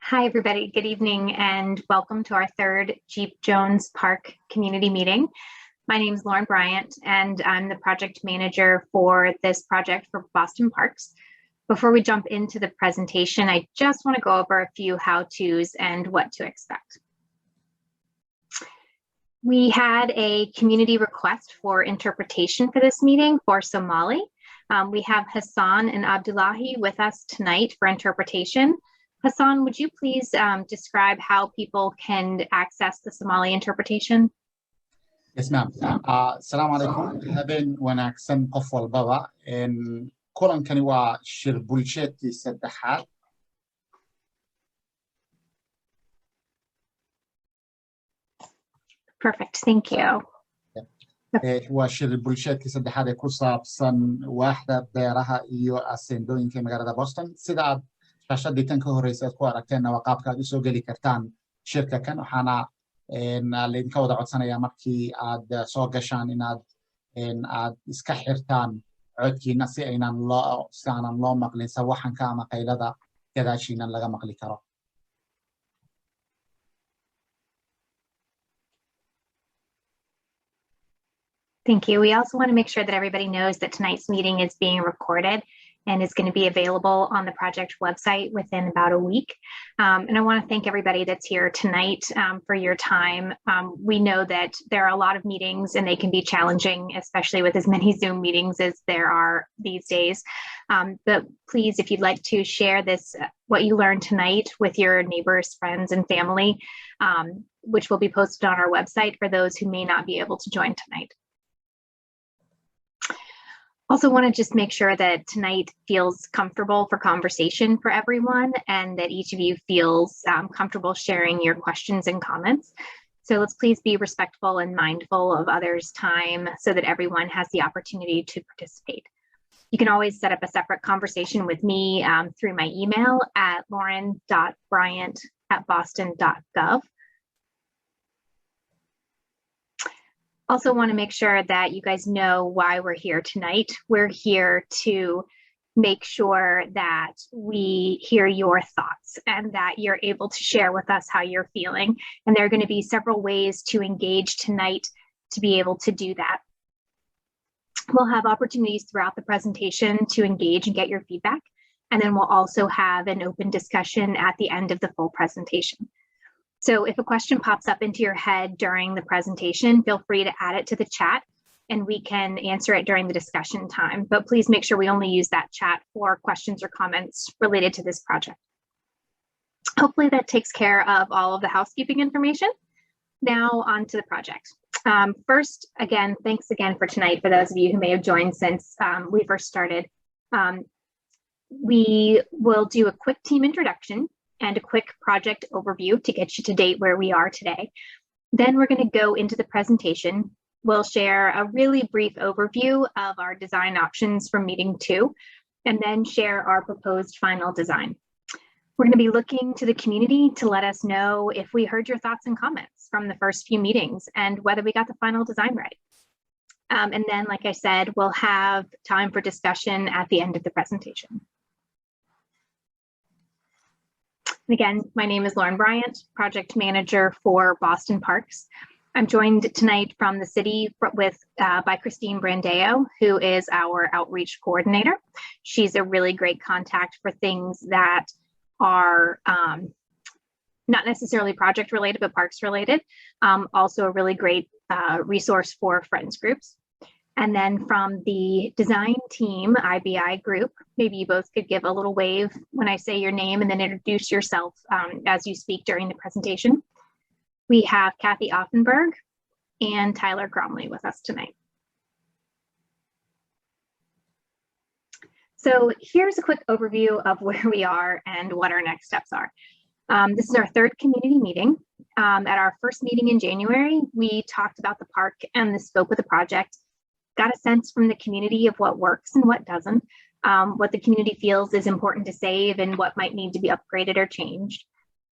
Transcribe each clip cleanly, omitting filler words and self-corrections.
Hi, everybody. Good evening and welcome to our third Jeep Jones Park community meeting. My name is Lauren Bryant and I'm the project manager for this project for Boston Parks. Before we jump into the presentation, I just want to go over a few how-tos and what to expect. We had a community request for interpretation for this meeting for Somali. We have Hassan and Abdullahi with us tonight for interpretation. Hassan, would you please describe how people can access the Somali interpretation? Yes, ma'am. Assalamu alaikum. Habeen wanaagsan qof walbaba. Kulankani waa shir bulsheedkii saddexaad. Perfect, thank you. Waa shir bulsheedkii saddexaad ee ku saabsan waaxda beeraha iyo aseendooyinka magaalada Boston. Sida aad shaashadii tan ka horreysay aad ku aragteenna waa qaabka aad u soo geli kartaan shirka kan. Waxaana laydinka wada codsanayaa markii aad soo gashaan inaad iska xirtaan codkiina si aanan loo maqlin sawaxanka ama qaylada gadaashiina laga maqli karo. Thank you. We also want to make sure that everybody knows that tonight's meeting is being recorded and is going to be available on the project website within about a week. And I want to thank everybody that's here tonight for your time. We know that there are a lot of meetings and they can be challenging, especially with as many Zoom meetings as there are these days. But please, if you'd like to share this, what you learned tonight with your neighbors, friends, and family, which will be posted on our website for those who may not be able to join tonight. Also want to just make sure that tonight feels comfortable for conversation for everyone and that each of you feels comfortable sharing your questions and comments. So let's please be respectful and mindful of others' time so that everyone has the opportunity to participate. You can always set up a separate conversation with me through my email at lauren.bryant@boston.gov. Also want to make sure that you guys know why we're here tonight. We're here to make sure that we hear your thoughts and that you're able to share with us how you're feeling. And there are going to be several ways to engage tonight to be able to do that. We'll have opportunities throughout the presentation to engage and get your feedback. And then we'll also have an open discussion at the end of the full presentation. So if a question pops up into your head during the presentation, feel free to add it to the chat and we can answer it during the discussion time. But please make sure we only use that chat for questions or comments related to this project. Hopefully that takes care of all of the housekeeping information. Now on to the project. First, again, thanks again for tonight for those of you who may have joined since we first started. We will do a quick team introduction and a quick project overview to get you to date where we are today. Then we're going to go into the presentation. We'll share a really brief overview of our design options from meeting 2, and then share our proposed final design. We're going to be looking to the community to let us know if we heard your thoughts and comments from the first few meetings and whether we got the final design right. And then, like I said, we'll have time for discussion at the end of the presentation. Again, my name is Lauren Bryant, project manager for Boston Parks. I'm joined tonight from the city by Christine Brandeo, who is our outreach coordinator. She's a really great contact for things that are not necessarily project related, but parks related. Also a really great resource for friends groups. And then from the design team, IBI group, maybe you both could give a little wave when I say your name and then introduce yourself as you speak during the presentation. We have Kathy Offenberg and Tyler Gromley with us tonight. So here's a quick overview of where we are and what our next steps are. This is our third community meeting. At our first meeting in January, we talked about the park and the scope of the project. Got a sense from the community of what works and what doesn't, what the community feels is important to save and what might need to be upgraded or changed.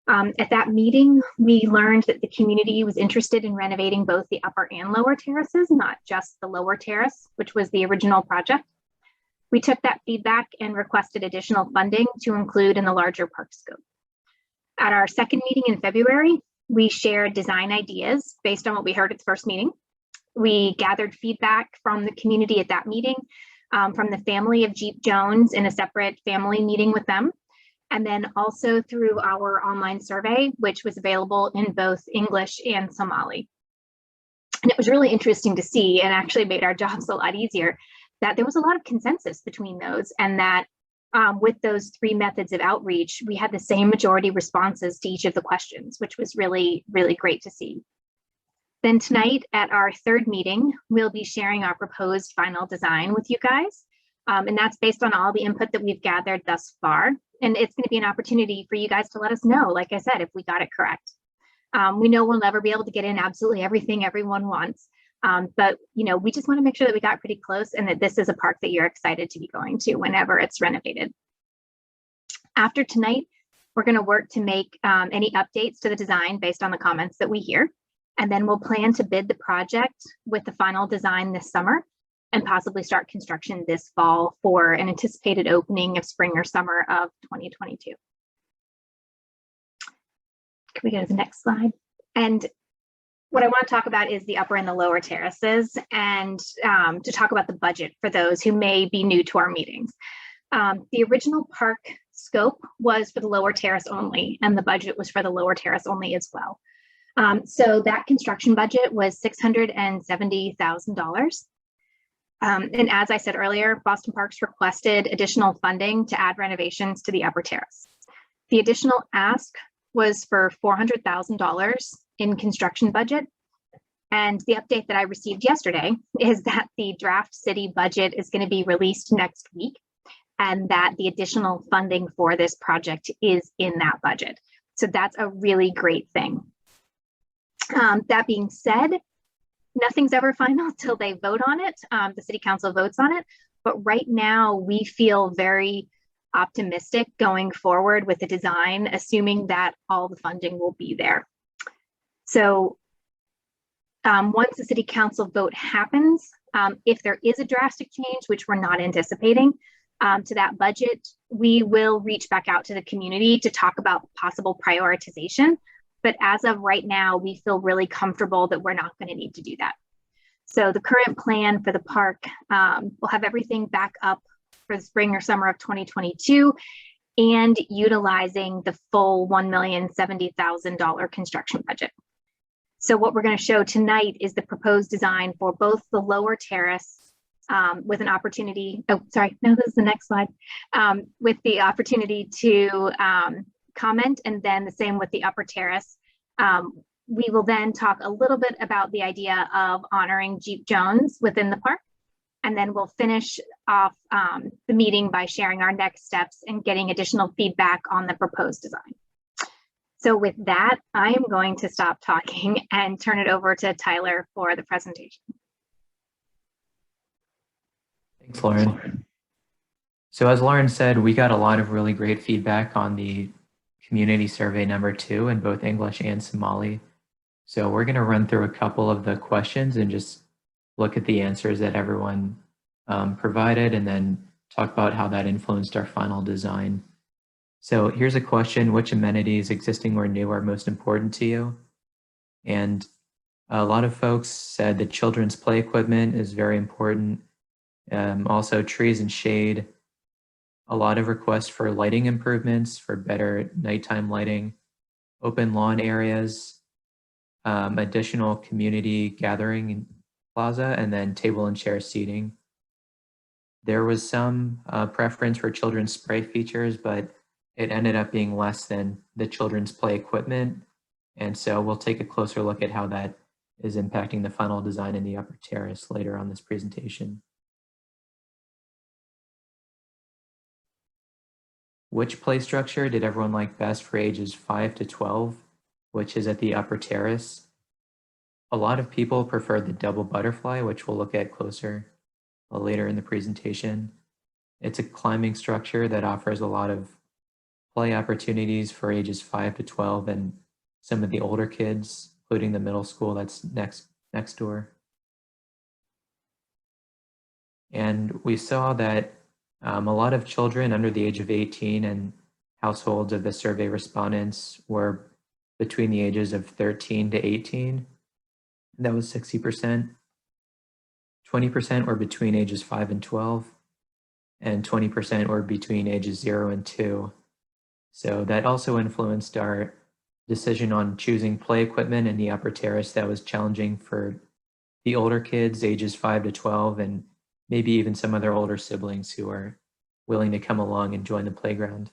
At that meeting, we learned that the community was interested in renovating both the upper and lower terraces, not just the lower terrace, which was the original project. We took that feedback and requested additional funding to include in the larger park scope. At our second meeting in February, we shared design ideas based on what we heard at the first meeting. We gathered feedback from the community at that meeting, from the family of Jeep Jones in a separate family meeting with them, and then also through our online survey, which was available in both English and Somali. And it was really interesting to see, and actually made our jobs a lot easier, that there was a lot of consensus between those, and that with those three methods of outreach, we had the same majority responses to each of the questions, which was really, really great to see. Then tonight at our third meeting, we'll be sharing our proposed final design with you guys. And that's based on all the input that we've gathered thus far. And it's going to be an opportunity for you guys to let us know, like I said, if we got it correct. We know we'll never be able to get in absolutely everything everyone wants. But we just want to make sure that we got pretty close and that this is a park that you're excited to be going to whenever it's renovated. After tonight, we're going to work to make any updates to the design based on the comments that we hear. And then we'll plan to bid the project with the final design this summer and possibly start construction this fall for an anticipated opening of spring or summer of 2022. Can we go to the next slide? And what I want to talk about is the upper and the lower terraces, and to talk about the budget for those who may be new to our meetings. The original park scope was for the lower terrace only, and the budget was for the lower terrace only as well. So that construction budget was $670,000. And as I said earlier, Boston Parks requested additional funding to add renovations to the upper terrace. The additional ask was for $400,000 in construction budget. And the update that I received yesterday is that the draft city budget is going to be released next week, and that the additional funding for this project is in that budget. So that's a really great thing. That being said, nothing's ever final till they vote on it. The city council votes on it. But right now we feel very optimistic going forward with the design, assuming that all the funding will be there. So once the city council vote happens, if there is a drastic change, which we're not anticipating, to that budget, we will reach back out to the community to talk about possible prioritization. But as of right now, we feel really comfortable that we're not going to need to do that. So the current plan for the park will have everything back up for the spring or summer of 2022 and utilizing the full $1,070,000 construction budget. So what we're going to show tonight is the proposed design for both the lower terrace with an opportunity, this is the next slide, with the opportunity to comment, and then the same with the upper terrace. We will then talk a little bit about the idea of honoring Jeep Jones within the park, and then we'll finish off the meeting by sharing our next steps and getting additional feedback on the proposed design. So with that, I am going to stop talking and turn it over to Tyler for the presentation. Thanks, Lauren. So as Lauren said, we got a lot of really great feedback on the community survey number 2 in both English and Somali. So we're going to run through a couple of the questions and just look at the answers that everyone provided, and then talk about how that influenced our final design. So here's a question: which amenities, existing or new, are most important to you? And a lot of folks said that children's play equipment is very important. Also trees and shade. A lot of requests for lighting improvements, for better nighttime lighting, open lawn areas, additional community gathering plaza, and then table and chair seating. There was some preference for children's spray features, but it ended up being less than the children's play equipment. And so we'll take a closer look at how that is impacting the final design in the upper terrace later on this presentation. Which play structure did everyone like best for ages 5 to 12, which is at the upper terrace? A lot of people prefer the double butterfly, which we'll look at closer later in the presentation. It's a climbing structure that offers a lot of play opportunities for ages 5 to 12 and some of the older kids, including the middle school that's next door. And we saw that a lot of children under the age of 18 and households of the survey respondents were between the ages of 13 to 18. That was 60%. 20% were between ages 5 and 12, and 20% were between ages 0 and 2. So that also influenced our decision on choosing play equipment in the upper terrace that was challenging for the older kids, ages 5 to 12, and maybe even some other older siblings who are willing to come along and join the playground.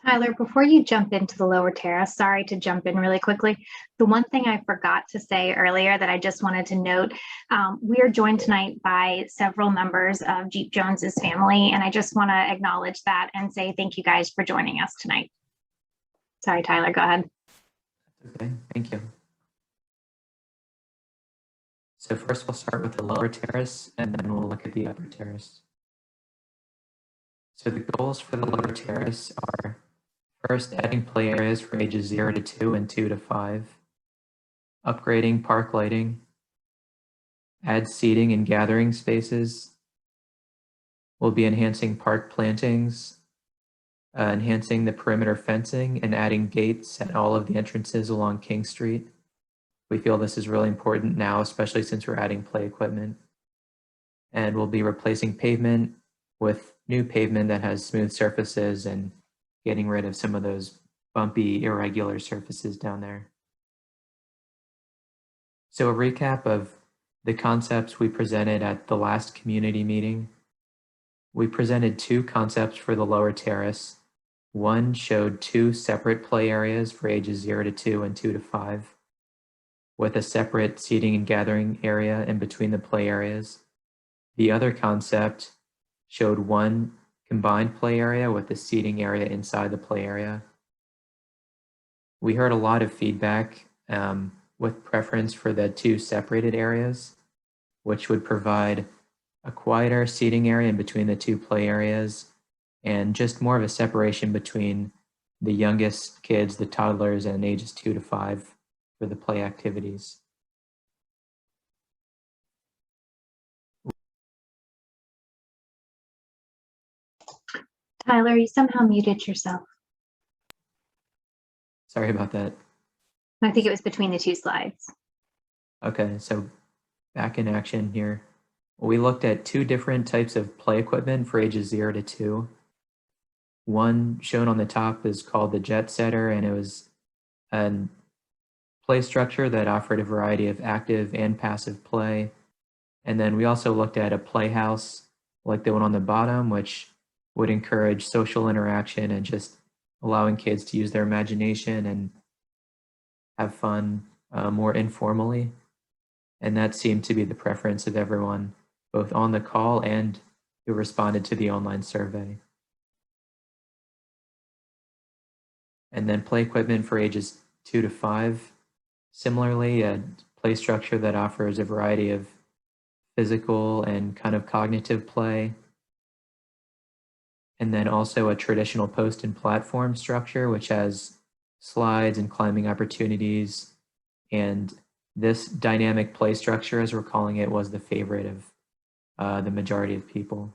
Tyler, before you jump into the lower terrace, sorry to jump in really quickly. The one thing I forgot to say earlier that I just wanted to note, we are joined tonight by several members of Jeep Jones's family, and I just want to acknowledge that and say thank you guys for joining us tonight. Sorry, Tyler, go ahead. Okay, thank you. So first we'll start with the lower terrace and then we'll look at the upper terrace. So the goals for the lower terrace are first, adding play areas for ages 0 to 2 and 2 to 5, upgrading park lighting, add seating and gathering spaces. We'll be enhancing park plantings, enhancing the perimeter fencing, and adding gates at all of the entrances along King Street. We feel this is really important now, especially since we're adding play equipment. And we'll be replacing pavement with new pavement that has smooth surfaces and getting rid of some of those bumpy, irregular surfaces down there. So a recap of the concepts we presented at the last community meeting. We presented 2 concepts for the lower terrace. One showed 2 separate play areas for ages 0 to 2 and 2 to 5, with a separate seating and gathering area in between the play areas. The other concept showed 1 combined play area with a seating area inside the play area. We heard a lot of feedback with preference for the 2 separated areas, which would provide a quieter seating area in between the 2 play areas and just more of a separation between the youngest kids, the toddlers, and ages 2 to 5 for the play activities. Tyler, you somehow muted yourself. Sorry about that. I think it was between the 2 slides. Okay, so back in action here. We looked at 2 different types of play equipment for ages 0 to 2. One shown on the top is called the Jet Setter, and it was a play structure that offered a variety of active and passive play. And then we also looked at a playhouse like the one on the bottom, which would encourage social interaction and just allowing kids to use their imagination and have fun more informally. And that seemed to be the preference of everyone, both on the call and who responded to the online survey. And then play equipment for ages 2 to 5. Similarly, a play structure that offers a variety of physical and kind of cognitive play. And then also a traditional post and platform structure, which has slides and climbing opportunities. And this dynamic play structure, as we're calling it, was the favorite of the majority of people.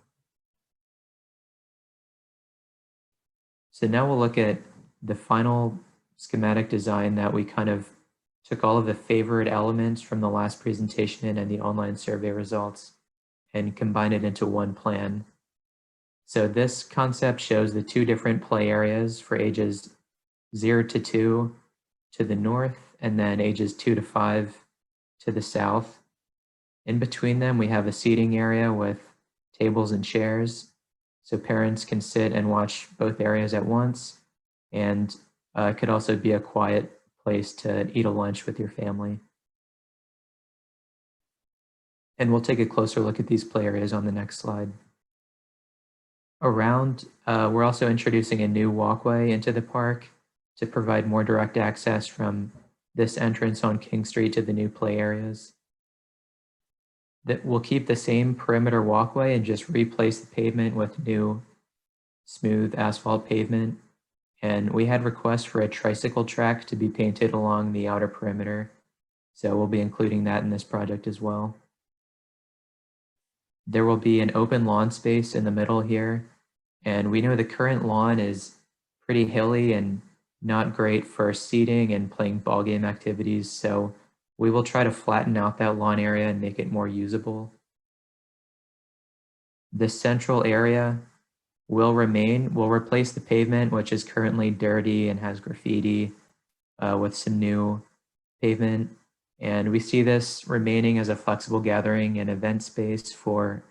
So now we'll look at the final schematic design that we kind of took all of the favorite elements from the last presentation and the online survey results and combined it into one plan. So this concept shows the 2 different play areas for ages 0 to 2 to the north, and then ages 2 to 5 to the south. In between them, we have a seating area with tables and chairs, so parents can sit and watch both areas at once, and it could also be a quiet place to eat a lunch with your family. And we'll take a closer look at these play areas on the next slide. Around, we're also introducing a new walkway into the park to provide more direct access from this entrance on King Street to the new play areas. That we'll keep the same perimeter walkway and just replace the pavement with new smooth asphalt pavement. And we had requests for a tricycle track to be painted along the outer perimeter. So we'll be including that in this project as well. There will be an open lawn space in the middle here, And we know the current lawn is pretty hilly and not great for seating and playing ball game activities. So we will try to flatten out that lawn area and make it more usable. The central area will remain. We'll replace the pavement, which is currently dirty and has graffiti, with some new pavement. And we see this remaining as a flexible gathering and event space for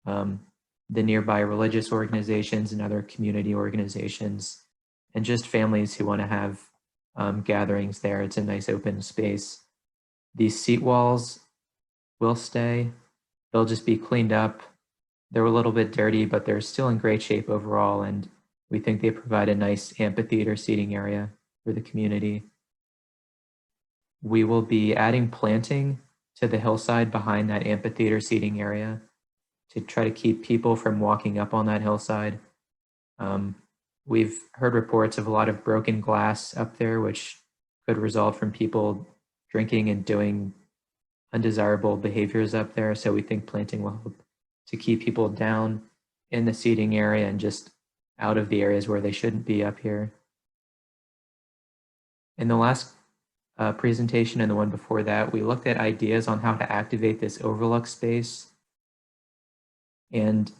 the nearby religious organizations and other community organizations, and just families who want to have gatherings there. It's a nice open space. These seat walls will stay. They'll just be cleaned up. They're a little bit dirty, but they're still in great shape overall, and we think they provide a nice amphitheater seating area for the community. We will be adding planting to the hillside behind that amphitheater seating area to try to keep people from walking up on that hillside. We've heard reports of a lot of broken glass up there, which could result from people drinking and doing undesirable behaviors up there. So we think planting will help to keep people down in the seating area and just out of the areas where they shouldn't be up here. In the last presentation and the one before that, we looked at ideas on how to activate this overlook space. And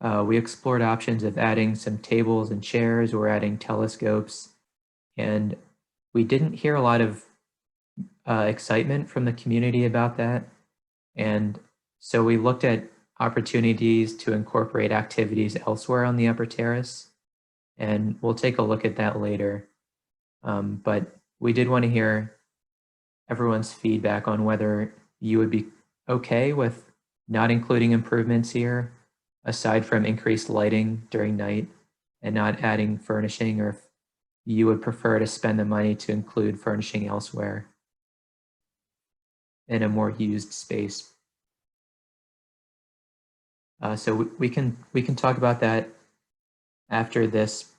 we explored options of adding some tables and chairs or adding telescopes. And we didn't hear a lot of excitement from the community about that. And so we looked at opportunities to incorporate activities elsewhere on the upper terrace. And we'll take a look at that later. But we did want to hear everyone's feedback on whether you would be okay with not including improvements here, aside from increased lighting during night and not adding furnishing, or if you would prefer to spend the money to include furnishing elsewhere in a more used space. So we can talk about that after this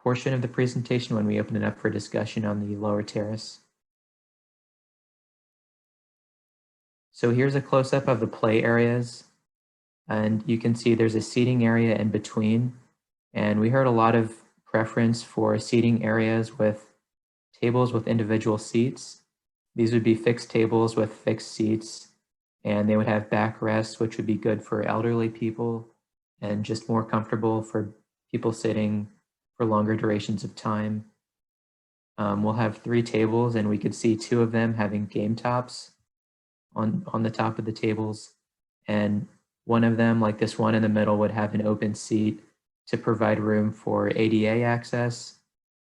portion of the presentation when we open it up for discussion on the lower terrace. So here's a close-up of the play areas, and you can see there's a seating area in between, and we heard a lot of preference for seating areas with tables with individual seats. These would be fixed tables with fixed seats, and they would have backrests, which would be good for elderly people and just more comfortable for people sitting for longer durations of time. We'll have 3 tables, and we could see 2 of them having game tops on the top of the tables. And one of them, like this one in the middle, would have an open seat to provide room for ADA access.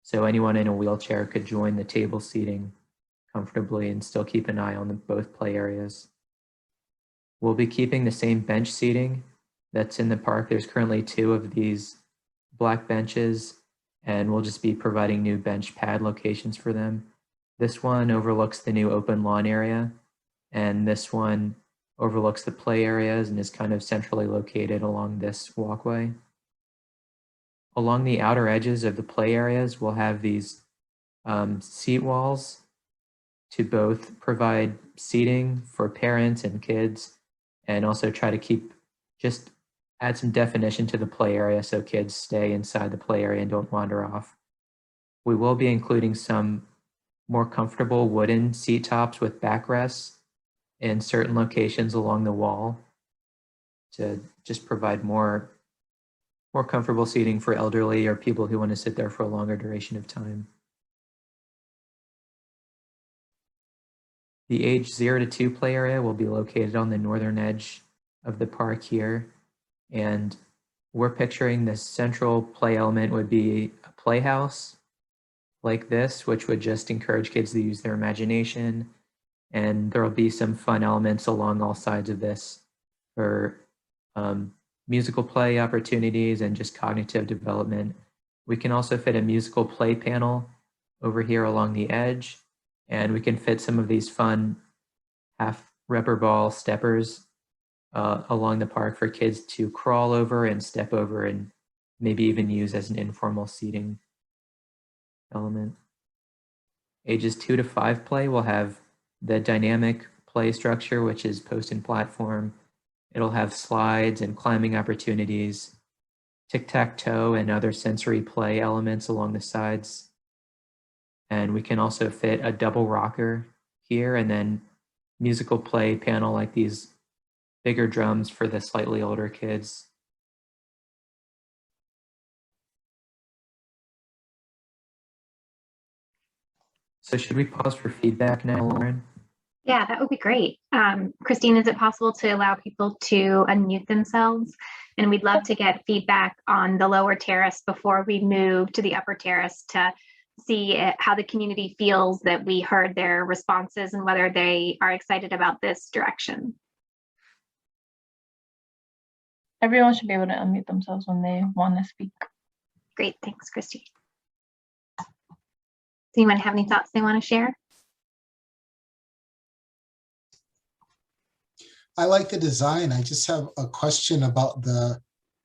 So anyone in a wheelchair could join the table seating comfortably and still keep an eye on both play areas. We'll be keeping the same bench seating that's in the park. There's currently 2 of these black benches, and we'll just be providing new bench pad locations for them. This one overlooks the new open lawn area, and this one overlooks the play areas and is kind of centrally located along this walkway. Along the outer edges of the play areas, we'll have these seat walls to both provide seating for parents and kids, and also try to add some definition to the play area so kids stay inside the play area and don't wander off. We will be including some more comfortable wooden seat tops with backrests in certain locations along the wall to just provide more comfortable seating for elderly or people who want to sit there for a longer duration of time. The age 0 to 2 play area will be located on the northern edge of the park here. And we're picturing the central play element would be a playhouse like this, which would just encourage kids to use their imagination. And there'll be some fun elements along all sides of this for musical play opportunities and just cognitive development. We can also fit a musical play panel over here along the edge, and we can fit some of these fun half rubber ball steppers along the park for kids to crawl over and step over and maybe even use as an informal seating element. Ages 2 to 5 play will have the dynamic play structure, which is post and platform. It'll have slides and climbing opportunities. tic-tac-toe and other sensory play elements along the sides. And we can also fit a double rocker here and then musical play panel like these bigger drums for the slightly older kids. So should we pause for feedback now, Lauren? Yeah, that would be great. Christine, is it possible to allow people to unmute themselves? And we'd love to get feedback on the lower terrace before we move to the upper terrace to see how the community feels that we heard their responses and whether they are excited about this direction. Everyone should be able to unmute themselves when they want to speak. Great, thanks, Christy. Does anyone have any thoughts they want to share? I like the design. I just have a question about the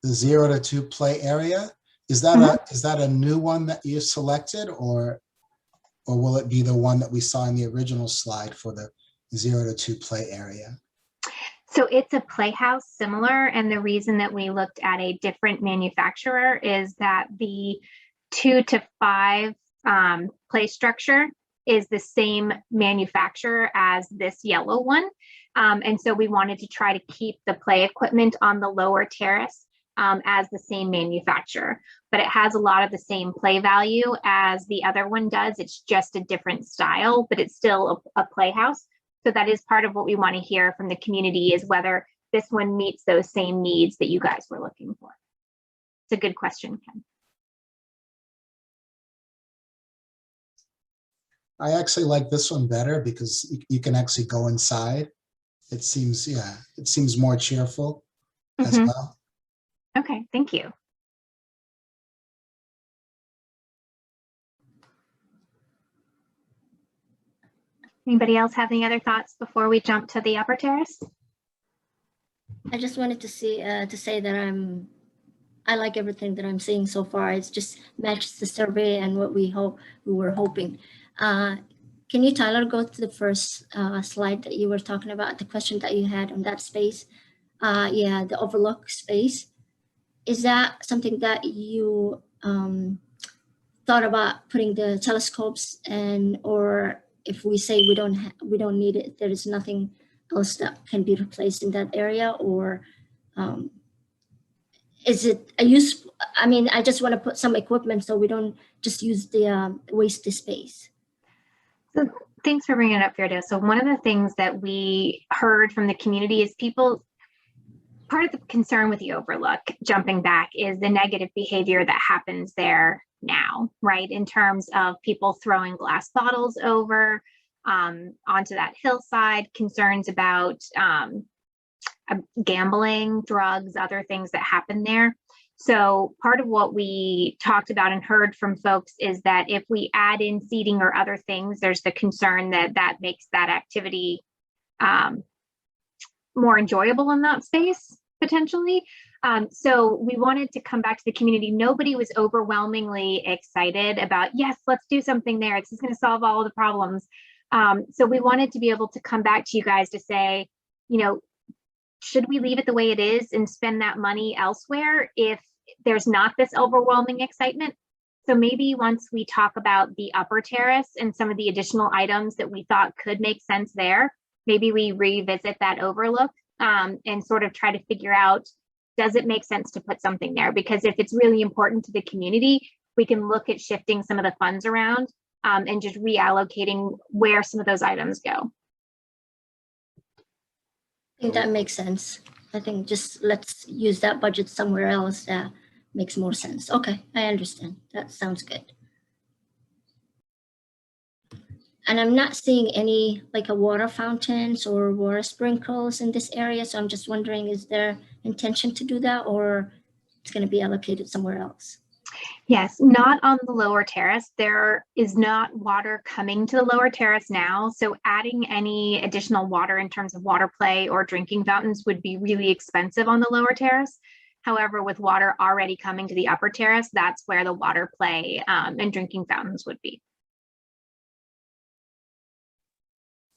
0 to 2 play area. Is that a new one that you've selected, or will it be the one that we saw in the original slide for the 0 to 2 play area? So it's a playhouse similar, and the reason that we looked at a different manufacturer is that the 2 to 5 play structure is the same manufacturer as this yellow one. And so we wanted to try to keep the play equipment on the lower terrace as the same manufacturer, but it has a lot of the same play value as the other one does. It's just a different style, but it's still a playhouse. So that is part of what we want to hear from the community, is whether this one meets those same needs that you guys were looking for. It's a good question, Ken. I actually like this one better because you can actually go inside. It seems more cheerful as well. Okay, thank you. Anybody else have any other thoughts before we jump to the upper terrace? I just wanted to say that I like everything that I'm seeing so far. It's just matches the survey and what we were hoping. Can you, Tyler, go to the first slide that you were talking about, the question that you had on that space? Yeah, the overlook space. Is that something that you thought about putting the telescopes in, or if we say we don't need it, there is nothing else that can be replaced in that area, or is it a use? I mean, I just want to put some equipment so we don't just use the waste the space. So thanks for bringing it up, Firdaus. So one of the things that we heard from the community is part of the concern with the overlook, jumping back, is the negative behavior that happens there now, right? In terms of people throwing glass bottles over onto that hillside, concerns about gambling, drugs, other things that happen there. So part of what we talked about and heard from folks is that if we add in seating or other things, there's the concern that that makes that activity more enjoyable in that space, potentially. So we wanted to come back to the community. Nobody was overwhelmingly excited about, yes, let's do something there. This is going to solve all of the problems. So we wanted to be able to come back to you guys to say, you know, should we leave it the way it is and spend that money elsewhere if there's not this overwhelming excitement? So maybe once we talk about the upper terrace and some of the additional items that we thought could make sense there, maybe we revisit that overlook and sort of try to figure out, does it make sense to put something there? Because if it's really important to the community, we can look at shifting some of the funds around and just reallocating where some of those items go. I think that makes sense. I think just let's use that budget somewhere else. That makes more sense. Okay, I understand. That sounds good. And I'm not seeing any like a water fountains or water sprinkles in this area. So I'm just wondering, is there intention to do that, or it's going to be allocated somewhere else? Yes, not on the lower terrace. There is not water coming to the lower terrace now. So adding any additional water in terms of water play or drinking fountains would be really expensive on the lower terrace. However, with water already coming to the upper terrace, that's where the water play and drinking fountains would be.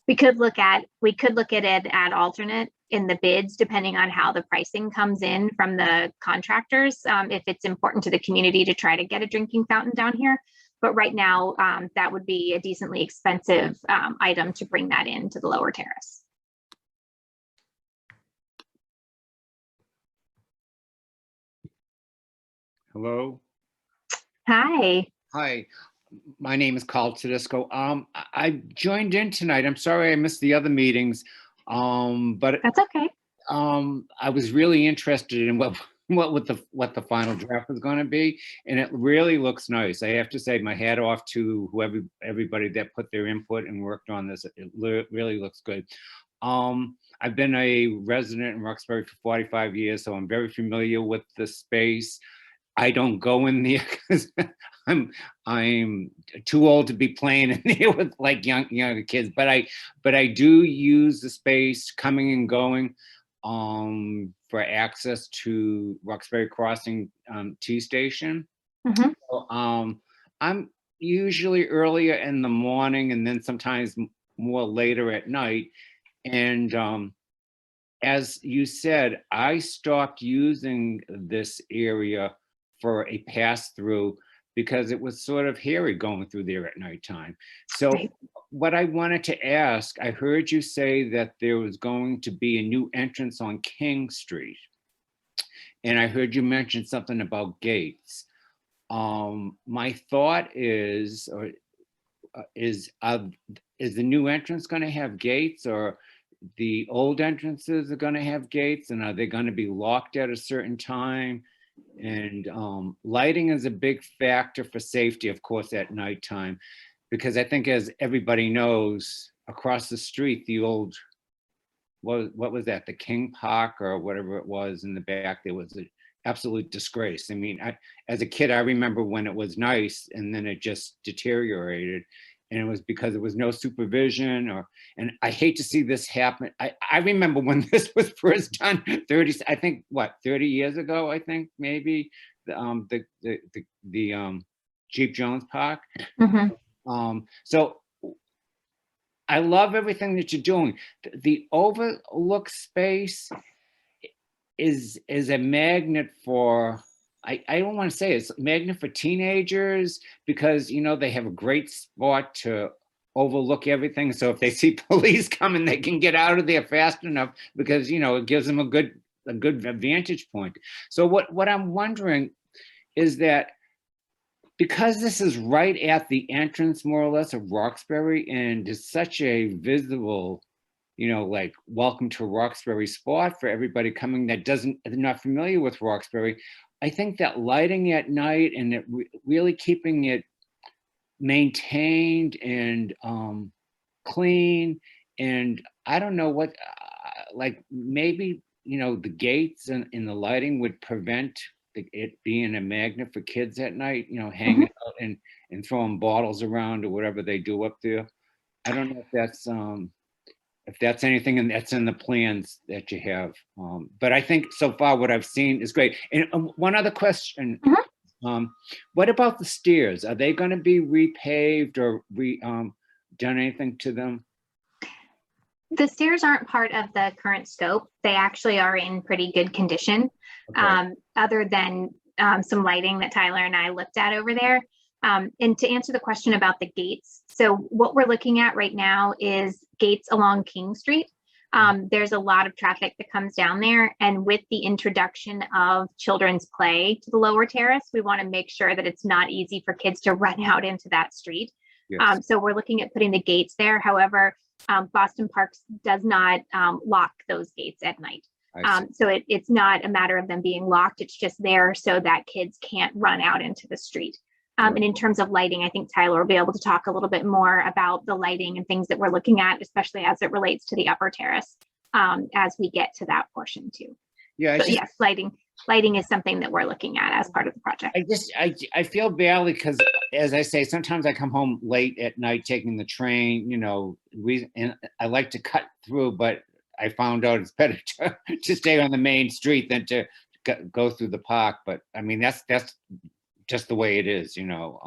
We could look at it at alternate in the bids, depending on how the pricing comes in from the contractors, if it's important to the community to try to get a drinking fountain down here. But right now, that would be a decently expensive item to bring that into the lower terrace. Hello. Hi. Hi, my name is Carl Tedesco. I joined in tonight. I'm sorry I missed the other meetings. But That's okay. I was really interested in what the final draft was going to be, and it really looks nice. I have to say my hat off to everybody that put their input and worked on this. It really looks good. I've been a resident in Roxbury for 45 years, so I'm very familiar with the space. I don't go in there because I'm too old to be playing in there with like younger kids. But I do use the space coming and going for access to Roxbury Crossing T station. Mhm. So, I'm usually earlier in the morning and then sometimes more later at night. And as you said, I stopped using this area for a pass through because it was sort of hairy going through there at nighttime. So Right. what I wanted to ask, I heard you say that there was going to be a new entrance on King Street. And I heard you mention something about gates. My thought is, is the new entrance going to have gates, or the old entrances are going to have gates, and are they going to be locked at a certain time? And lighting is a big factor for safety, of course, at nighttime, because I think, as everybody knows, across the street, the old, what was that, the King Park or whatever it was in the back, there was an absolute disgrace. I mean, as a kid, I remember when it was nice and then it just deteriorated. And it was because there was no supervision, and I hate to see this happen. I remember when this was first done 30 years ago, I think maybe, the Jeep Jones Park. Mhm. So I love everything that you're doing. The overlook space is a magnet for, I don't want to say it's a magnet for teenagers, because, you know, they have a great spot to overlook everything. So if they see police coming, they can get out of there fast enough, because, you know, it gives them a good vantage point. So what I'm wondering is that, because this is right at the entrance, more or less, of Roxbury, and it's such a visible, you know, like, welcome to Roxbury spot for everybody coming that not familiar with Roxbury, I think that lighting at night and it really keeping it maintained and clean, and I don't know what, like, maybe, you know, the gates and the lighting would prevent it being a magnet for kids at night, you know, hanging out and throwing bottles around or whatever they do up there. I don't know if that's anything and that's in the plans that you have. But I think so far what I've seen is great. And one other question, what about the stairs? Are they going to be repaved or done anything to them? The stairs aren't part of the current scope. They actually are in pretty good condition, Okay. other than some lighting that Tyler and I looked at over there. And to answer the question about the gates, so what we're looking at right now is gates along King Street. There's a lot of traffic that comes down there, and with the introduction of children's play to the lower terrace, we want to make sure that it's not easy for kids to run out into that street. Yes. So we're looking at putting the gates there. However, Boston Parks does not lock those gates at night. I see. So it's not a matter of them being locked. It's just there so that kids can't run out into the street. And in terms of lighting, I think Tyler will be able to talk a little bit more about the lighting and things that we're looking at, especially as it relates to the upper terrace, as we get to that portion too. Yeah. But yes, lighting is something that we're looking at as part of the project. I feel badly because, as I say, sometimes I come home late at night taking the train, you know, and I like to cut through, but I found out it's better to stay on the main street than to go through the park. But I mean, that's just the way it is, you know.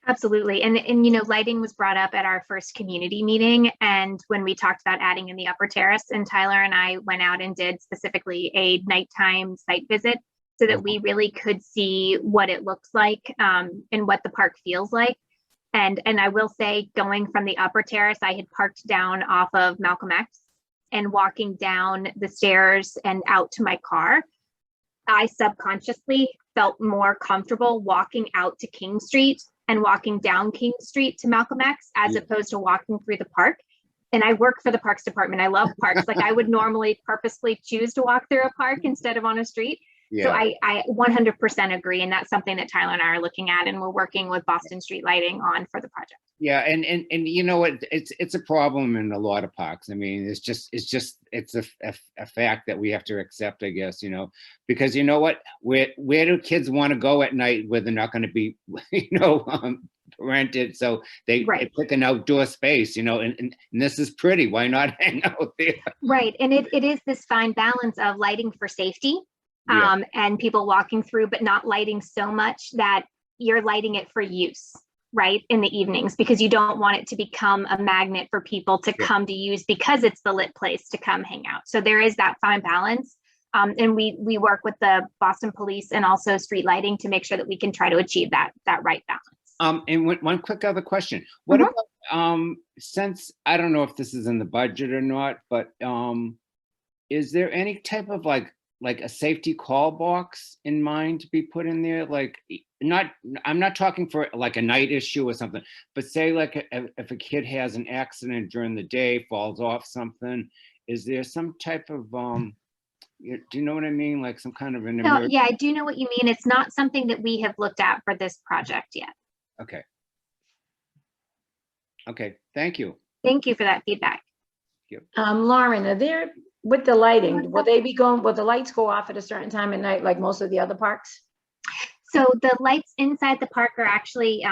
Absolutely. And you know, lighting was brought up at our first community meeting. And when we talked about adding in the upper terrace, and Tyler and I went out and did specifically a nighttime site visit so that we really could see what it looks like and what the park feels like. And I will say, going from the upper terrace, I had parked down off of Malcolm X and walking down the stairs and out to my car. I subconsciously felt more comfortable walking out to King Street and walking down King Street to Malcolm X as opposed to walking through the park. And I work for the Parks Department. I love parks. Like I would normally purposely choose to walk through a park instead of on a street. So I 100% agree. And that's something that Tyler and I are looking at, and we're working with Boston Street Lighting on for the project. Yeah, and you know what, it's a problem in a lot of parks. I mean, it's a fact that we have to accept, I guess, you know, because you know what, where do kids want to go at night where they're not going to be, you know, rented? So they pick an outdoor space, you know, and this is pretty. Why not hang out there? Right, and it is this fine balance of lighting for safety. And people walking through, but not lighting so much that you're lighting it for use, right, in the evenings, because you don't want it to become a magnet for people to come to use because it's the lit place to come hang out. So there is that fine balance. And we work with the Boston Police and also street lighting to make sure that we can try to achieve that right balance. And one quick other question. What about, since, I don't know if this is in the budget or not, but is there any type of like a safety call box in mind to be put in there? Like, I'm not talking for like a night issue or something, but say like if a kid has an accident during the day, falls off something, is there some type of, do you know what I mean? Like some kind of an emergency? Yeah, I do know what you mean. It's not something that we have looked at for this project yet. Okay. Okay, thank you. Thank you for that feedback. Lauren, are there, with the lighting, will the lights go off at a certain time at night like most of the other parks? So the lights inside the park are actually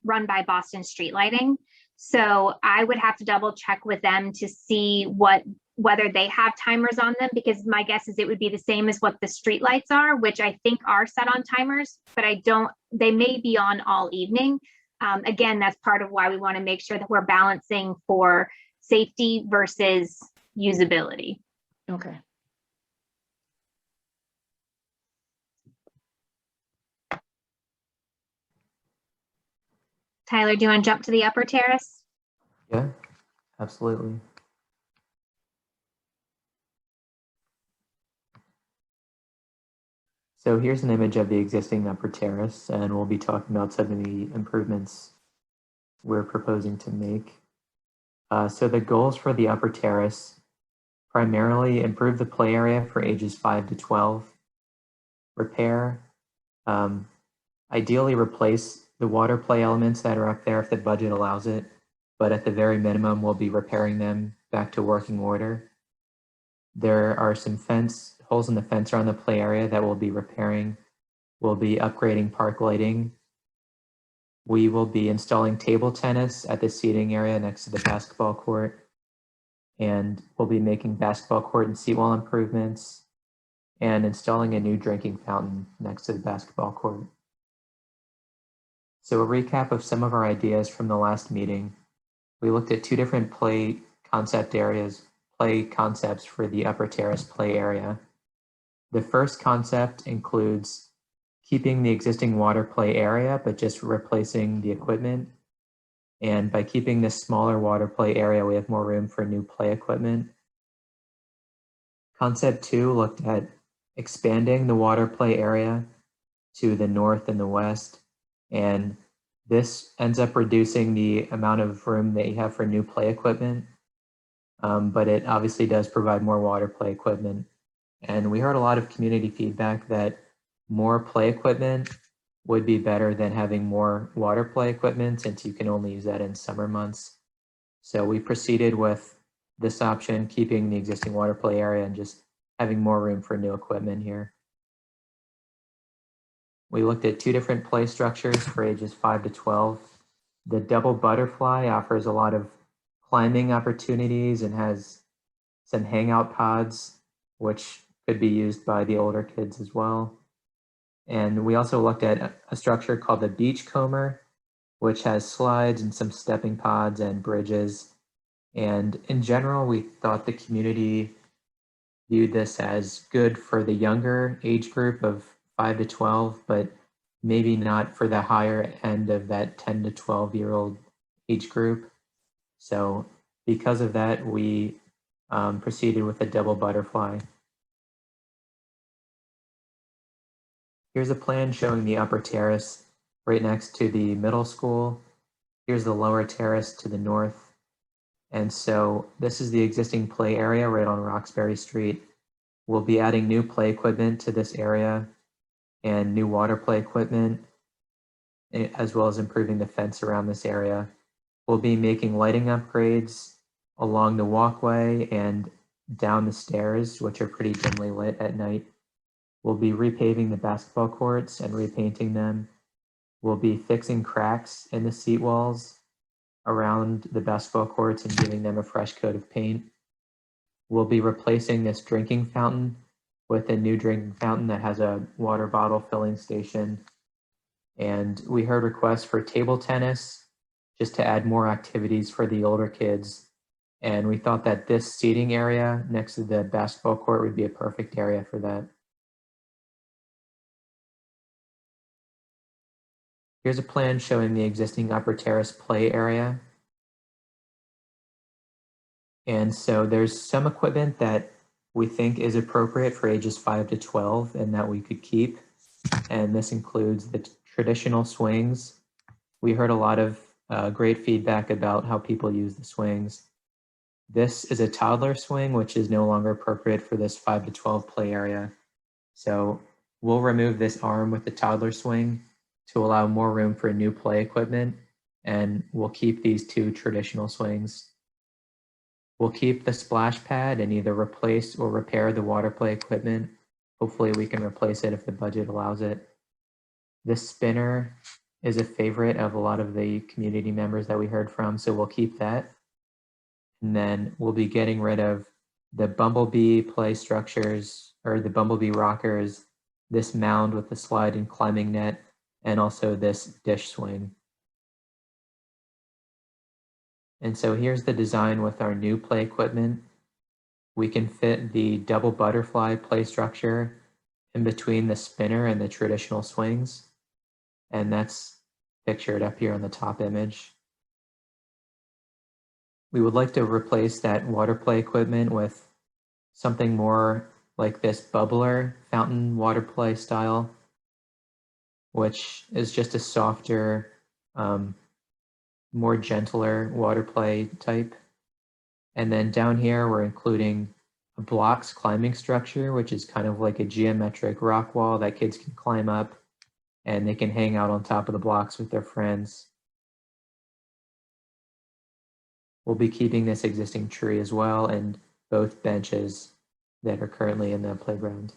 run by Boston Street Lighting. So I would have to double check with them to see whether they have timers on them, because my guess is it would be the same as what the street lights are, which I think are set on timers, but they may be on all evening. Again, that's part of why we want to make sure that we're balancing for safety versus usability. Okay. Tyler, do you want to jump to the upper terrace? Yeah, absolutely. So here's an image of the existing upper terrace, and we'll be talking about some of the improvements we're proposing to make. So the goals for the upper terrace: primarily improve the play area for ages 5 to 12, repair, ideally replace the water play elements that are up there if the budget allows it, but at the very minimum, we'll be repairing them back to working order. There are some holes in the fence around the play area that we'll be repairing. We'll be upgrading park lighting. We will be installing table tennis at the seating area next to the basketball court. And we'll be making basketball court and seat wall improvements and installing a new drinking fountain next to the basketball court. So a recap of some of our ideas from the last meeting. We looked at 2 different play concepts for the upper terrace play area. The first concept includes keeping the existing water play area, but just replacing the equipment. And by keeping this smaller water play area, we have more room for new play equipment. Concept 2 looked at expanding the water play area to the north and the west. And this ends up reducing the amount of room that you have for new play equipment. But it obviously does provide more water play equipment. And we heard a lot of community feedback that more play equipment would be better than having more water play equipment, since you can only use that in summer months. So we proceeded with this option, keeping the existing water play area and just having more room for new equipment here. We looked at 2 different play structures for ages 5 to 12. The double butterfly offers a lot of climbing opportunities and has some hangout pods, which could be used by the older kids as well. And we also looked at a structure called the Beachcomber, which has slides and some stepping pods and bridges. And in general, we thought the community viewed this as good for the younger age group of 5 to 12, but maybe not for the higher end of that 10 to 12-year-old age group. So because of that, we proceeded with a double butterfly. Here's a plan showing the upper terrace right next to the middle school. Here's the lower terrace to the north. And so this is the existing play area right on Roxbury Street. We'll be adding new play equipment to this area and new water play equipment, as well as improving the fence around this area. We'll be making lighting upgrades along the walkway and down the stairs, which are pretty dimly lit at night. We'll be repaving the basketball courts and repainting them. We'll be fixing cracks in the seat walls around the basketball courts and giving them a fresh coat of paint. We'll be replacing this drinking fountain with a new drinking fountain that has a water bottle filling station. And we heard requests for table tennis, just to add more activities for the older kids. And we thought that this seating area next to the basketball court would be a perfect area for that. Here's a plan showing the existing upper terrace play area. And so there's some equipment that we think is appropriate for ages 5 to 12 and that we could keep. And this includes the traditional swings. We heard a lot of great feedback about how people use the swings. This is a toddler swing, which is no longer appropriate for this 5 to 12 play area. So we'll remove this arm with the toddler swing to allow more room for new play equipment, and we'll keep these two traditional swings. We'll keep the splash pad and either replace or repair the water play equipment. Hopefully we can replace it if the budget allows it. This spinner is a favorite of a lot of the community members that we heard from, so we'll keep that. And then we'll be getting rid of the bumblebee play structures, or the bumblebee rockers, this mound with the slide and climbing net, and also this dish swing. And so here's the design with our new play equipment. We can fit the double butterfly play structure in between the spinner and the traditional swings. And that's pictured up here on the top image. We would like to replace that water play equipment with something more like this bubbler fountain water play style, which is just a softer, more gentler water play type. And then down here, we're including a blocks climbing structure, which is kind of like a geometric rock wall that kids can climb up and they can hang out on top of the blocks with their friends. We'll be keeping this existing tree as well and both benches that are currently in the playground.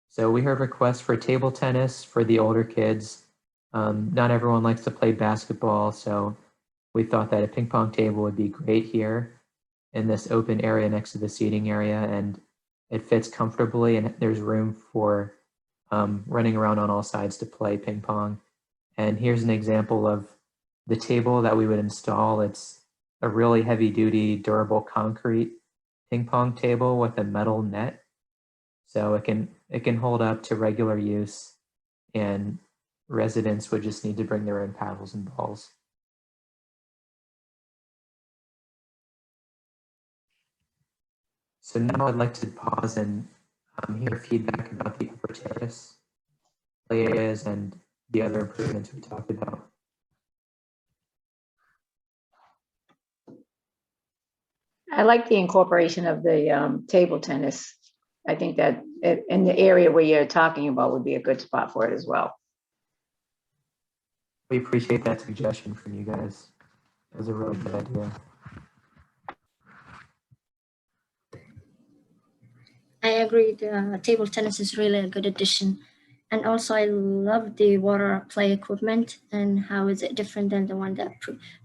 So we heard requests for table tennis for the older kids. Not everyone likes to play basketball, so we thought that a ping pong table would be great here in this open area next to the seating area, and it fits comfortably and there's room for running around on all sides to play ping pong. And here's an example of the table that we would install. It's a really heavy duty, durable concrete ping pong table with a metal net. So it can hold up to regular use, and residents would just need to bring their own paddles and balls. So now I'd like to pause and hear feedback about the upper terrace play areas and the other improvements we talked about. I like the incorporation of the table tennis. I think that in the area where you're talking about would be a good spot for it as well. We appreciate that suggestion from you guys. It was a really good idea. I agree. The table tennis is really a good addition. And also I love the water play equipment and how is it different than the one that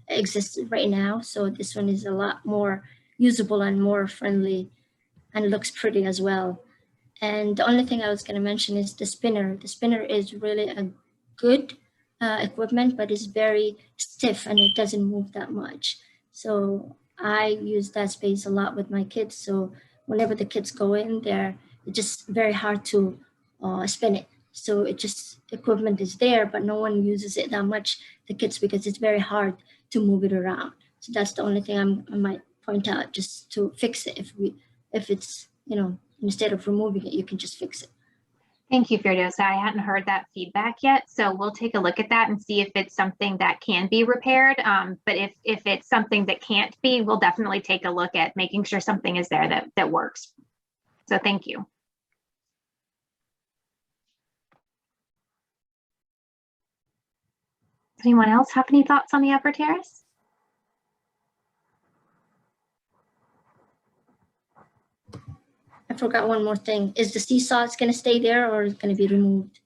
exists right now. So this one is a lot more usable and more friendly and looks pretty as well. And the only thing I was going to mention is the spinner. The spinner is really good equipment, but it's very stiff and it doesn't move that much. So I use that space a lot with my kids. So whenever the kids go in there, it's just very hard to spin it. So it just, equipment is there, but no one uses it that much, the kids, because it's very hard to move it around. So that's the only thing I might point out, just to fix it. If it's, instead of removing it, you can just fix it. Thank you, Firdosa. I hadn't heard that feedback yet, so we'll take a look at that and see if it's something that can be repaired. But if it's something that can't be, we'll definitely take a look at making sure something is there that works. So thank you. Does anyone else have any thoughts on the upper terrace? I forgot one more thing. Is the seesaw going to stay there or is it going to be removed?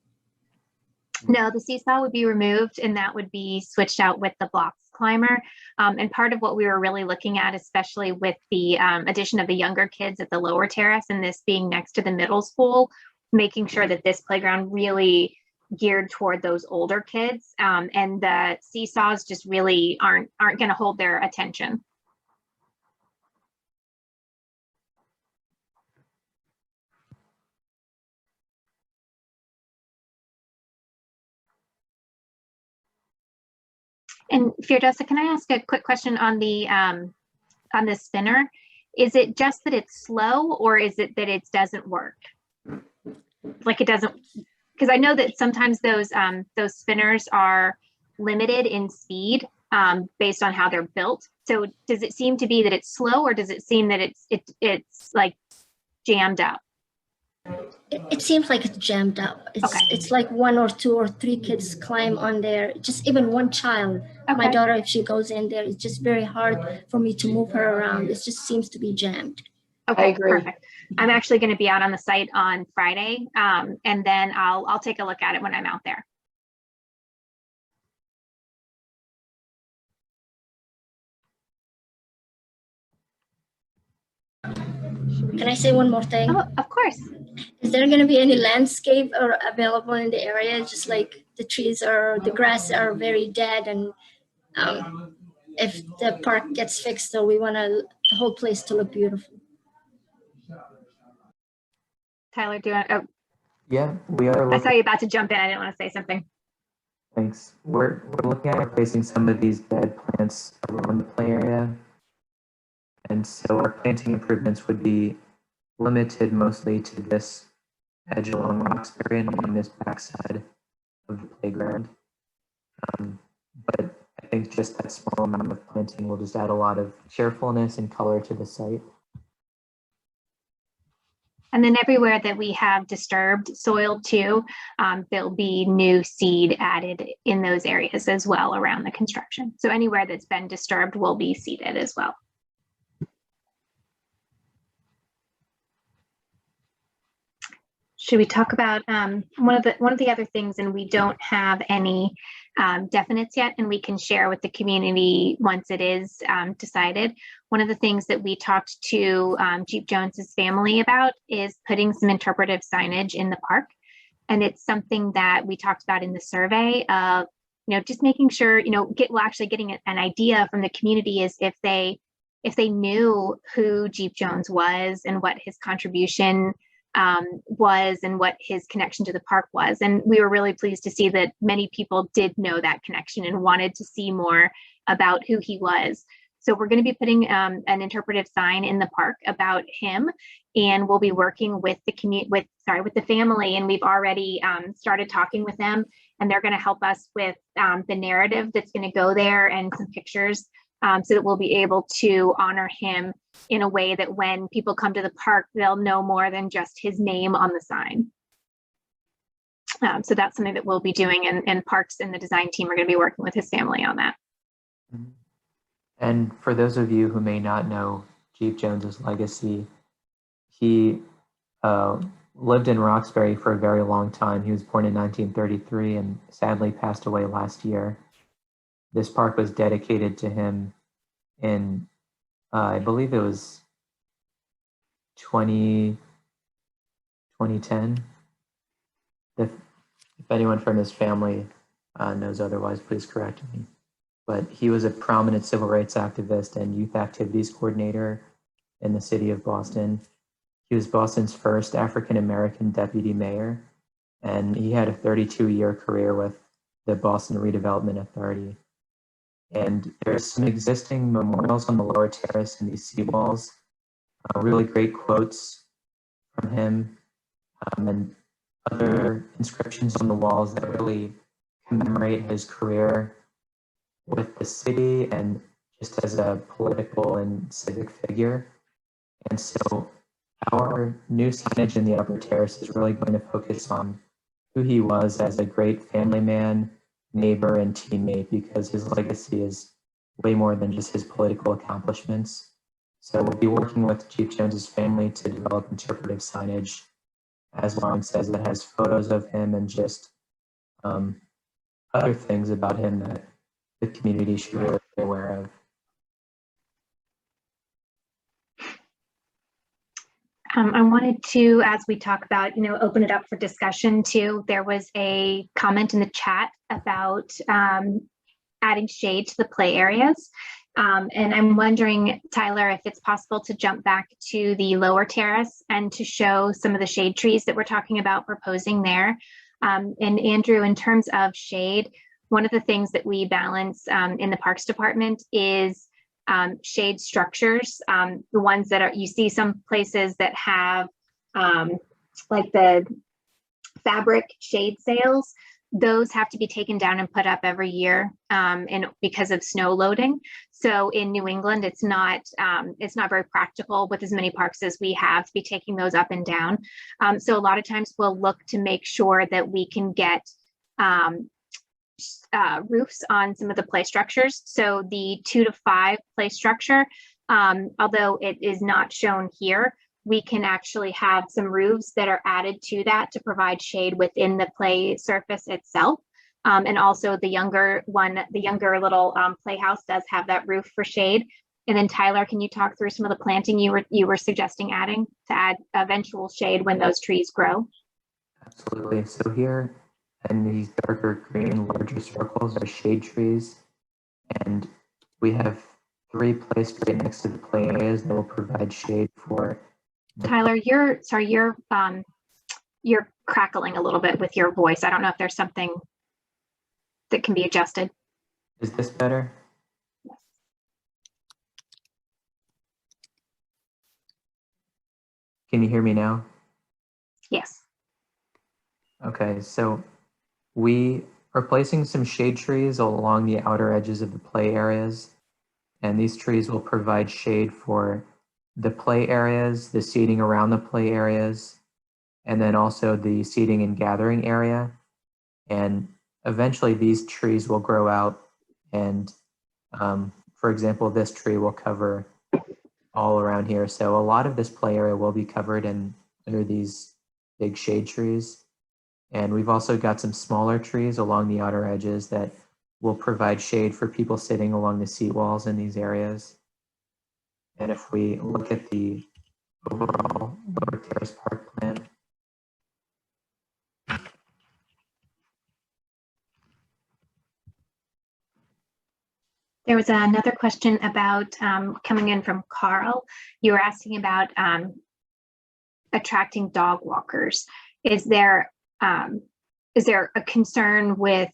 No, the seesaw would be removed and that would be switched out with the blocks climber. And part of what we were really looking at, especially with the addition of the younger kids at the lower terrace and this being next to the middle school, making sure that this playground really geared toward those older kids, and the seesaws just really aren't going to hold their attention. And Firdosa, can I ask a quick question on the spinner? Is it just that it's slow, or is it that it doesn't work? Like it doesn't, because I know that sometimes those spinners are limited in speed based on how they're built. So does it seem to be that it's slow, or does it seem that it's like jammed up? It seems like it's jammed up. It's like 1 or 2 or 3 kids climb on there. Just even one child. Okay. My daughter, if she goes in there, it's just very hard for me to move her around. It just seems to be jammed. Okay, I agree. perfect. I'm actually going to be out on the site on Friday, and then I'll take a look at it when I'm out there. Can I say one more thing? Oh, of course. Is there going to be any landscape or available in the area? Just like the trees or the grass are very dead, and if the park gets fixed, so we want the whole place to look beautiful. Tyler, do you want? Oh, Yeah, we are I looking. saw you about to jump in. I didn't want to say something. Thanks. We're looking at replacing some of these dead plants around the play area. And so our planting improvements would be limited mostly to this edge along Roxbury and on this backside of the playground. But I think just that small amount of planting will just add a lot of cheerfulness and color to the site. And then everywhere that we have disturbed soil too, there'll be new seed added in those areas as well around the construction. So anywhere that's been disturbed will be seeded as well. Should we talk about one of the other things, and we don't have any definites yet, and we can share with the community once it is decided. One of the things that we talked to Jeep Jones's family about is putting some interpretive signage in the park. And it's something that we talked about in the survey of, just making sure, actually getting an idea from the community is if they knew who Jeep Jones was and what his contribution was and what his connection to the park was. And we were really pleased to see that many people did know that connection and wanted to see more about who he was. So we're going to be putting an interpretive sign in the park about him, and we'll be working with the family. And we've already started talking with them, and they're going to help us with the narrative that's going to go there and some pictures, so that we'll be able to honor him in a way that when people come to the park, they'll know more than just his name on the sign. So that's something that we'll be doing, and Parks and the design team are going to be working with his family on that. And for those of you who may not know Jeep Jones's legacy, he lived in Roxbury for a very long time. He was born in 1933 and sadly passed away last year. This park was dedicated to him in, I believe it was 2010. If anyone from his family knows otherwise, please correct me. But he was a prominent civil rights activist and youth activities coordinator in the city of Boston. He was Boston's first African-American deputy mayor, and he had a 32-year career with the Boston Redevelopment Authority. And there's some existing memorials on the lower terrace and these seawalls, really great quotes from him, and other inscriptions on the walls that really commemorate his career with the city and just as a political and civic figure. And so our new signage in the upper terrace is really going to focus on who he was as a great family man, neighbor, and teammate, because his legacy is way more than just his political accomplishments. So we'll be working with Chief Jones's family to develop interpretive signage, as Lauren says, that has photos of him and just other things about him that the community should really be aware of. I wanted to, as we talk about, open it up for discussion too. There was a comment in the chat about adding shade to the play areas. And I'm wondering, Tyler, if it's possible to jump back to the lower terrace and to show some of the shade trees that we're talking about proposing there. And Andrew, in terms of shade, one of the things that we balance in the Parks Department is shade structures, the ones that are, you see some places that have like the fabric shade sails. Those have to be taken down and put up every year and because of snow loading. So in New England, it's not very practical with as many parks as we have to be taking those up and down. So a lot of times we'll look to make sure that we can get roofs on some of the play structures. So the 2 to 5 play structure, although it is not shown here, we can actually have some roofs that are added to that to provide shade within the play surface itself. And also the younger little playhouse does have that roof for shade. And then Tyler, can you talk through some of the planting you were suggesting adding to add eventual shade when those trees grow? Absolutely. So here in these darker green, larger circles are shade trees. And we have 3 placed right next to the play areas that will provide shade for. Tyler, you're crackling a little bit with your voice. I don't know if there's something that can be adjusted. Is this better? Yes. Can you hear me now? Yes. Okay, so we are placing some shade trees along the outer edges of the play areas, and these trees will provide shade for the play areas, the seating around the play areas, and then also the seating and gathering area. And eventually these trees will grow out and, for example, this tree will cover all around here. So a lot of this play area will be covered under these big shade trees. And we've also got some smaller trees along the outer edges that will provide shade for people sitting along the seat walls in these areas. And if we look at the overall Lower Terrace Park plan, There was another question about coming in from Carl. You were asking about attracting dog walkers. Is there a concern with,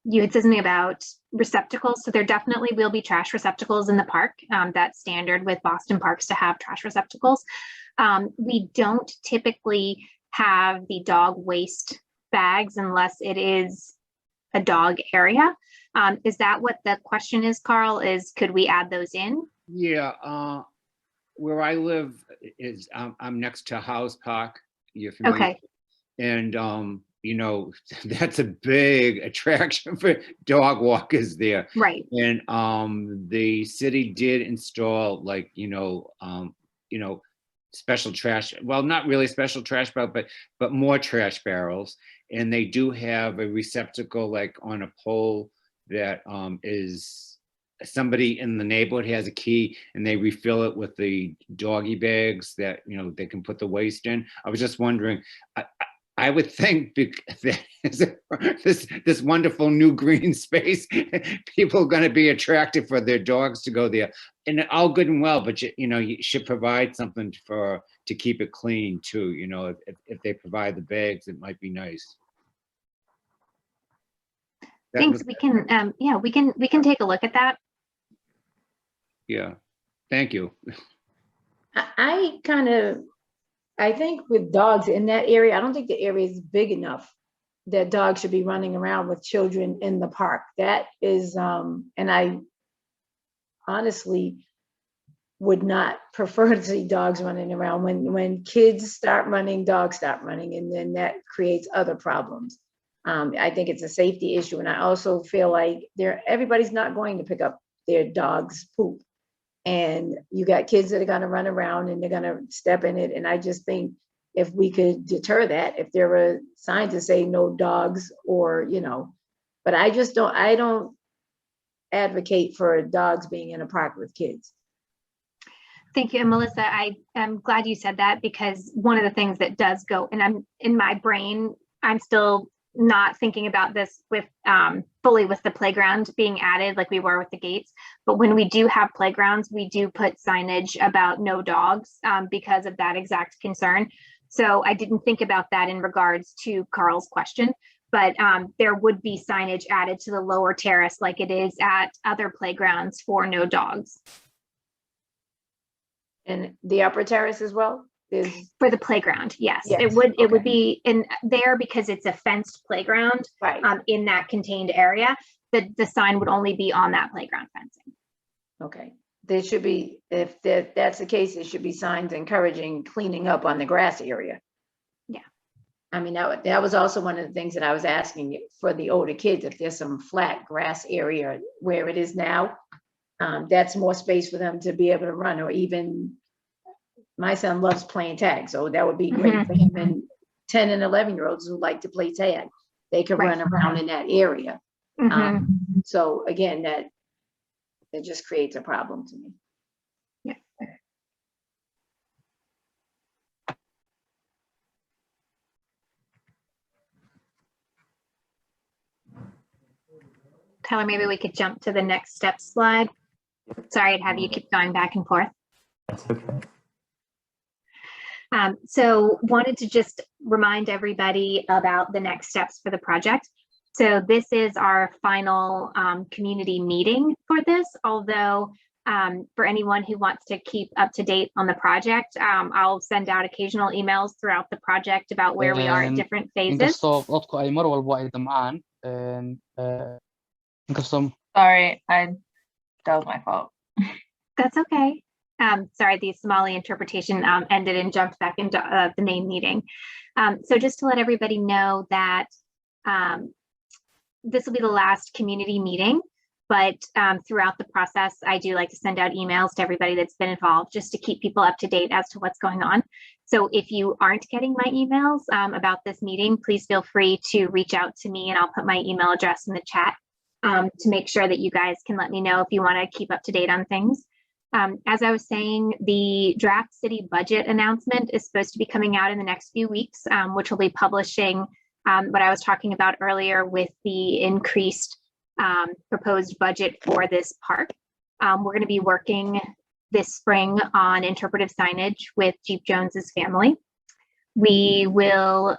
you had said something about receptacles? So there definitely will be trash receptacles in the park. That's standard with Boston parks to have trash receptacles. We don't typically have the dog waste bags unless it is a dog area. Is that what the question is, Carl? Is could we add those in? Yeah, where I live is I'm next to House Park. You're familiar? Okay. And you know, that's a big attraction for dog walkers there. Right. And the city did install like special trash, well, not really special trash barrel, but more trash barrels. And they do have a receptacle like on a pole that is somebody in the neighborhood has a key and they refill it with the doggy bags that they can put the waste in. I was just wondering, I would think this wonderful new green space, people are going to be attracted for their dogs to go there, and all good and well. But you should provide something to keep it clean too. If they provide the bags, it might be nice. Thanks. We can, yeah, we can take a look at that. Yeah. Thank you. I think with dogs in that area, I don't think the area is big enough that dogs should be running around with children in the park. That is, and I honestly would not prefer to see dogs running around. When kids start running, dogs stop running, and then that creates other problems. I think it's a safety issue. And I also feel like everybody's not going to pick up their dog's poop. And you got kids that are going to run around and they're going to step in it. And I just think if we could deter that, if there were signs that say no dogs or, but I don't advocate for dogs being in a park with kids. Thank you. And Melissa, I am glad you said that, because one of the things that does go, and I'm in my brain, I'm still not thinking about this with fully with the playground being added like we were with the gates. But when we do have playgrounds, we do put signage about no dogs because of that exact concern. So I didn't think about that in regards to Carl's question, but there would be signage added to the lower terrace like it is at other playgrounds for no dogs. And the upper terrace as well? For the playground, yes. Yes, It would okay. be in there because it's a fenced playground Right. in that contained area. The sign would only be on that playground fencing. Okay. There should be, if that's the case, there should be signs encouraging cleaning up on the grass area. Yeah. I mean, that was also one of the things that I was asking for the older kids, if there's some flat grass area where it is now, that's more space for them to be able to run, or even my son loves playing tag, so that would be great for him. And 10 and 11-year-olds who like to play tag, they could run around in that area. So again, that just creates a problem to me. Yeah. Tyler, maybe we could jump to the next step slide. Sorry, I'd have you keep going back and forth. That's okay. So wanted to just remind everybody about the next steps for the project. So this is our final community meeting for this, although for anyone who wants to keep up to date on the project, I'll send out occasional emails throughout the project about where we are in different phases. Sorry, that was my fault. That's okay. Sorry, the Somali interpretation ended and jumped back into the main meeting. So just to let everybody know that this will be the last community meeting, but throughout the process, I do like to send out emails to everybody that's been involved just to keep people up to date as to what's going on. So if you aren't getting my emails about this meeting, please feel free to reach out to me and I'll put my email address in the chat to make sure that you guys can let me know if you want to keep up to date on things. As I was saying, the draft city budget announcement is supposed to be coming out in the next few weeks, which will be publishing what I was talking about earlier with the increased proposed budget for this park. We're going to be working this spring on interpretive signage with Jeep Jones's family. We will,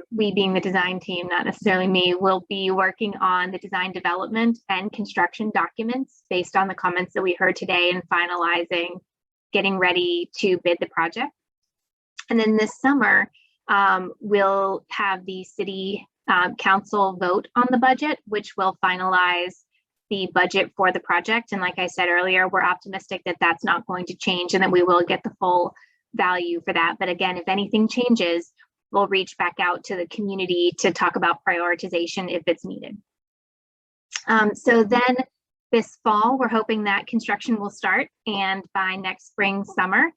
we being the design team, not necessarily me, will be working on the design development and construction documents based on the comments that we heard today and finalizing, getting ready to bid the project. And then this summer, we'll have the city council vote on the budget, which will finalize the budget for the project. And like I said earlier, we're optimistic that that's not going to change and that we will get the full value for that. But again, if anything changes, we'll reach back out to the community to talk about prioritization if it's needed. So then this fall, we're hoping that construction will start, and by next spring, summer,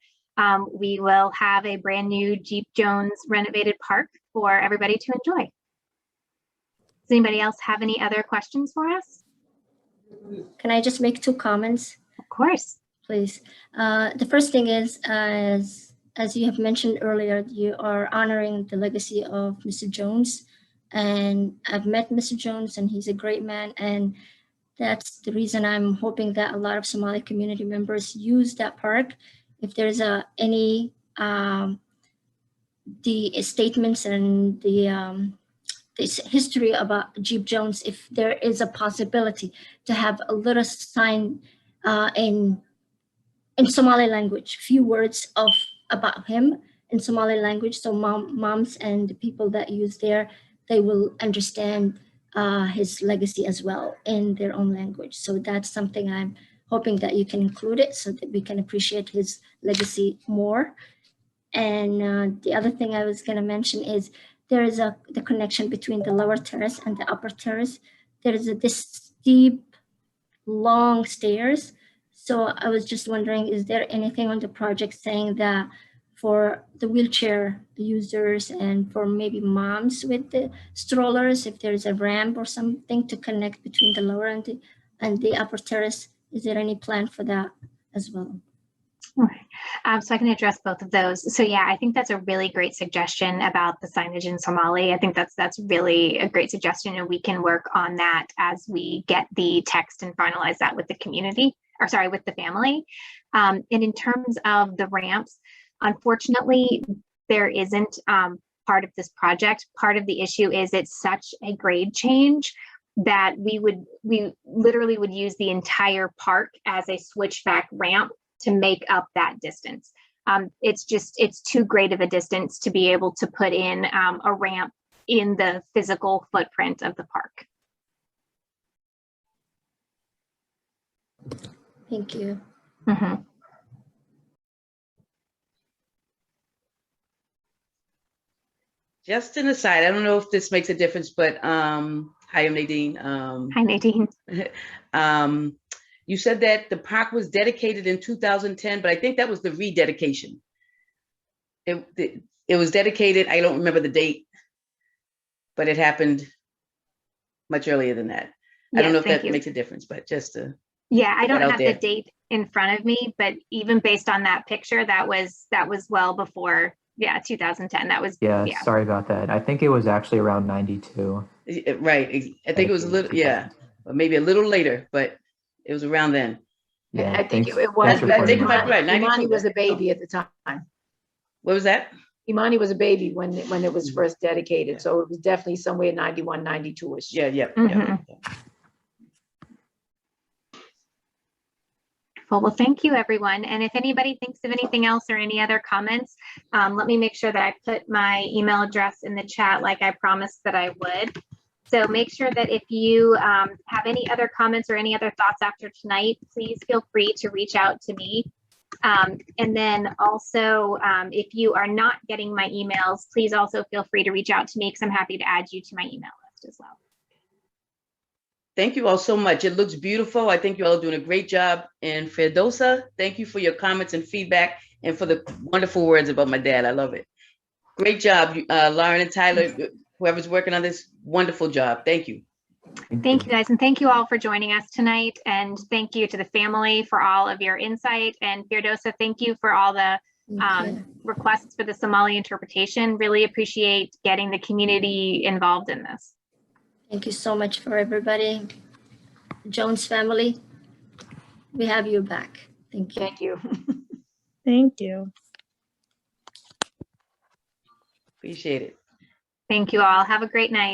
we will have a brand new Jeep Jones renovated park for everybody to enjoy. Does anybody else have any other questions for us? Can I just make 2 comments? Of course. Please. The first thing is, as as you have mentioned earlier, you are honoring the legacy of Mr. Jones. And I've met Mr. Jones, and he's a great man. And that's the reason I'm hoping that a lot of Somali community members use that park. If there's any the statements and the this history about Jeep Jones, if there is a possibility to have a little sign in Somali language, few words about him in Somali language, so moms and the people that use there, they will understand his legacy as well in their own language. So that's something I'm hoping that you can include it so that we can appreciate his legacy more. And the other thing I was going to mention is there is the connection between the lower terrace and the upper terrace. There is this steep, long stairs. So I was just wondering, is there anything on the project saying that for the wheelchair users and for maybe moms with the strollers, if there's a ramp or something to connect between the lower and the upper terrace, is there any plan for that as well? Okay. So I can address both of those. So yeah, I think that's a really great suggestion about the signage in Somali. I think that's really a great suggestion, and we can work on that as we get the text and finalize that with the community, or sorry, with the family. And in terms of the ramps, unfortunately, there isn't part of this project. Part of the issue is it's such a grade change that we literally would use the entire park as a switchback ramp to make up that distance. It's too great of a distance to be able to put in a ramp in the physical footprint of the park. Thank you. Mm-hmm. Just an aside, I don't know if this makes a difference, but hi, I'm Nadine. Hi, Nadine. You said that the park was dedicated in 2010, but I think that was the rededication. It was dedicated, I don't remember the date, but it happened much earlier than that. I don't know if that makes a difference, but just to yeah, I don't have the date in front of me, but even based on that picture, that was well before, 2010. That was Sorry about that. I think it was actually around 92. Right. I think it was a little, maybe a little later, but it was around then. Yeah, I think it was. I think about right. Imani was a baby at the time. What was that? Imani was a baby when it was first dedicated. So it was definitely somewhere 91, 92-ish. Yeah. Well, thank you, everyone. And if anybody thinks of anything else or any other comments, let me make sure that I put my email address in the chat like I promised that I would. So make sure that if you have any other comments or any other thoughts after tonight, please feel free to reach out to me. And then also, if you are not getting my emails, please also feel free to reach out to me because I'm happy to add you to my email list as well. Thank you all so much. It looks beautiful. I think you all are doing a great job. And Firdausa, thank you for your comments and feedback and for the wonderful words about my dad. I love it. Great job, Lauren and Tyler, whoever's working on this, wonderful job. Thank you. Thank you, guys. And thank you all for joining us tonight. And thank you to the family for all of your insight. And Firdausa, thank you for all the requests for the Somali interpretation. Really appreciate getting the community involved in this. Thank you so much for everybody. Jones family, we have you back. Thank you. Thank you. Thank you. Appreciate it. Thank you all. Have a great night.